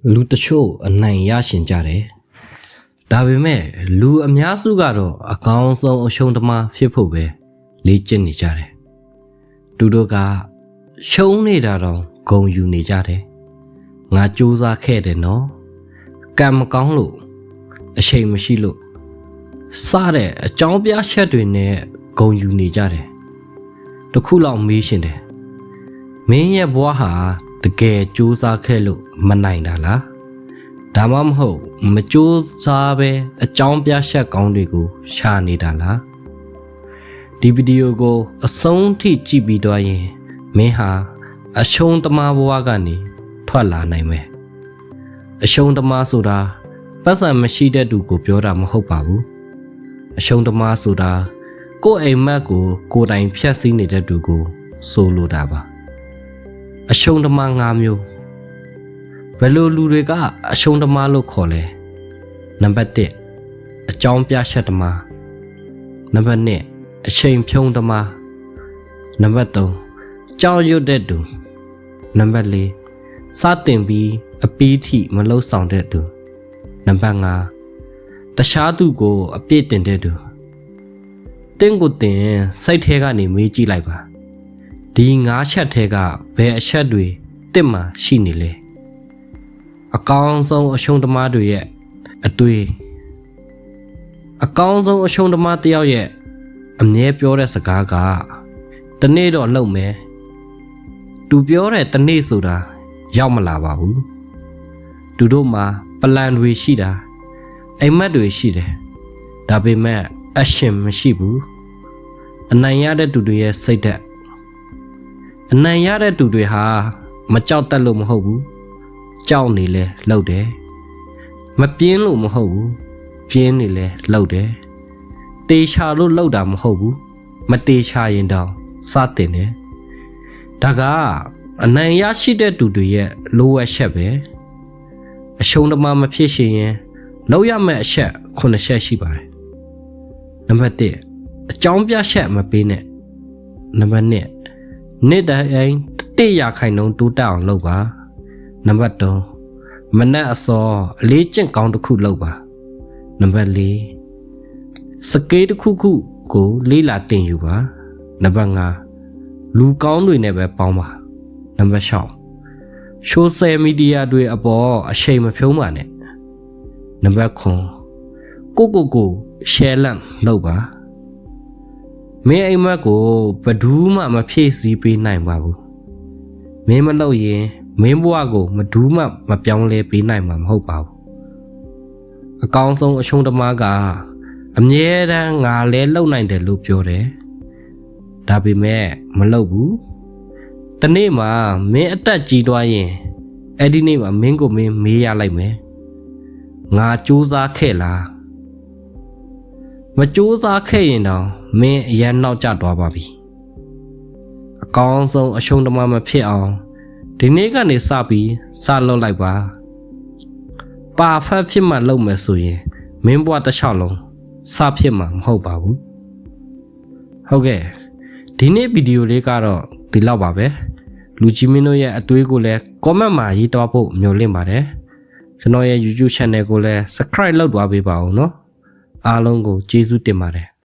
လူတချို့အနိုင်ရရှင်ကြတယ်ဒါပေမဲ့လူအများစုကတော့အကောင်းဆုံးအရှုံးသမားဖြစ်ဖို့ပဲလေ့ကျင့်နေကြတယ်သူတို့ကရှုံးနေတာတော့ဂုဏ်ယူနေကြတယ်ငါကြိုးစားခဲ့တယ်နော်ကံမကောင်းလို့အချိန်မရှိလို့စတဲ့အကြောင်းပြချက်တွေနဲ့ဂုဏ်ယူနေကြတယ်တခုလောက်မေးရှင်တယ်မင်းရဲ့ဘဝဟာတကယ်ကြိုးစားခဲ့လို့မနိုင်တာလားဒါမှမဟုတ်မကြိုးစားပဲအကြောင်းပြချက်ကောင်းတွေကိုရှာနေတာလားဒီဗီဒီယိုကိုအဆုံးထိကြည့်ပြီးတော့ရင်မင်းဟာအရှုံးသမားဘဝကနေထွက်လာနိုင်မယ်အရှုံးသမားဆိုတာပတ်စံမရှိတဲ့သူကိုပြောတာမဟုတ်ပါဘူးအရှုံးသမားဆိုတာကိုယ့်အိမ်မက်ကိုကိုယ်တိုင်ဖျက်ဆီးနေတဲ့သူကိုဆိုလိုတာပါအရှုံးသမား၅မျိုးဘယ်လိုလူတွေကအရှုံးသမားလို့ခေါ်လဲနံပါတ်1အကြောင်းပြချက်သမားနံပါတ်2အချိန်ဖြုံးသမားနံပါတ်3ကြောက်ရွံ့တဲ့သူနံပါတ်4စတင်ပြီးအပီးထိမလှုပ်ဆောင်တဲ့သူနံပါတ်5တခြားသူကိုအပြစ်တင်တဲ့သူတင်းကိုတင်စိတ်ထဲကနေမေးကြည့်လိုက်ပါဒီ5ချက်ထဲကဘယ်အချက်တွေတစ်မှရှိနေလဲအကောင်းဆုံးအရှုံးသမားတွေရဲ့အတွေ့အကောင်းဆုံးအရှုံးသမားတယောက်ရဲ့အမြဲပြောတဲ့စကားကတနေ့တော့လှုပ်မယ်သူပြောတဲ့တနေ့ဆိုတာရောက်မလာပါဘူးသူတို့မှာပလန်တွေရှိတာအိမ်မက်တွေရှိတယ်ဒါပေမဲ့အရှင်မရှိဘူးအနိုင်ရတဲ့သူတွေရဲ့စိတ်ဓာတ်အနိုင်ရတဲ့သူတွေဟာမကြောက်တတ်လို့မဟုတ်ဘူးကြောက်နေလဲလှုပ်တယ်မပြင်းလို့မဟုတ်ဘူးပြင်းနေလဲလှုပ်တယ်တေချာလို့လှုပ်တာမဟုတ်ဘူးမတေချာရင်တောင်စတင်တယ်ဒါကအနိုင်ရရှိတဲ့သူတွေရဲ့လိုအပ်ချက်ပဲအရှုံးသမားမဖြစ်ရှင်ရင်လောက်ရမယ့်အချက်9ချက်ရှိပါတယ်နံပါတ်1အကြောင်းပြချက်မပေးနဲ့နံပါတ်2နေ့တိုင်း100%တိုးတက်အောင်လုပ်ပါနံပါတ်3မနက်အစောအလေးကျင့်ကောင်းတစ်ခုလုပ်ပါနံပါတ်4စကေးတစ်ခုခုကိုလေးလာတင်ယူပါနံပါတ်5လူကောင်းတွေနဲ့ပဲပေါင်းပါနံပါတ်6ဆိုရှယ်မီဒီယာတွေအပေါ်အချိန်မဖြုံးပါနဲ့နံပါတ်9ကိုရှယ်လန့်လုပ်ပါမင်းအိမ်မက်ကိုဘယ်သူမှမဖြည့်ဆည်းပေးနိုင်ပါဘူးမင်းမလုပ်ရင်မင်းဘဝကိုဘယ်သူမှမပြောင်းလဲပေးနိုင်မှာမဟုတ်ပါဘူးအကောင်းဆုံးအရှုံးသမားကအမြဲတမ်းငါလဲလုပ်နိုင်တယ်လို့ပြောတယ်ဒါပေမဲ့မလုပ်ဘူးတနေ့မှာမင်းအသက်ကြီးသွားရင်အဲ့ဒီနေ့မှာမင်းကိုမင်းမေးရလိုက်မယ်ငါစူးစမ်းခဲ့လားမစူးစမ်းခဲ့ရင်တော့မင်းအရန်နောက်ကျသွားပါပြီအကောင်းဆုံးအရှုံးသမားမဖြစ်အောင်ဒီနေ့ကနေစပြီးစလုပ်လိုက်ပါပါဖက်ဖြစ်မှလုပ်မယ်ဆိုရင်မင်းဘဝတစ်လျှောက်လုံးစဖြစ်မှာမဟုတ်ပါဘူးဟုတ်ကဲ့ဒီနေ့ဗီဒီယိုလေးကတော့ဒီလောက်ပါပဲလူကြီးမင်းတို့ရဲ့အတွေးကိုလည်း comment မှာရေးတော့ဖို့မျှော်လင့်ပါတယ်ကျွန်တော်ရဲ့ YouTube channel ကိုလည်း subscribe လုပ်သွားပေးပါဦးနော်အားလုံးကိုကျေးဇူးတင်ပါတယ်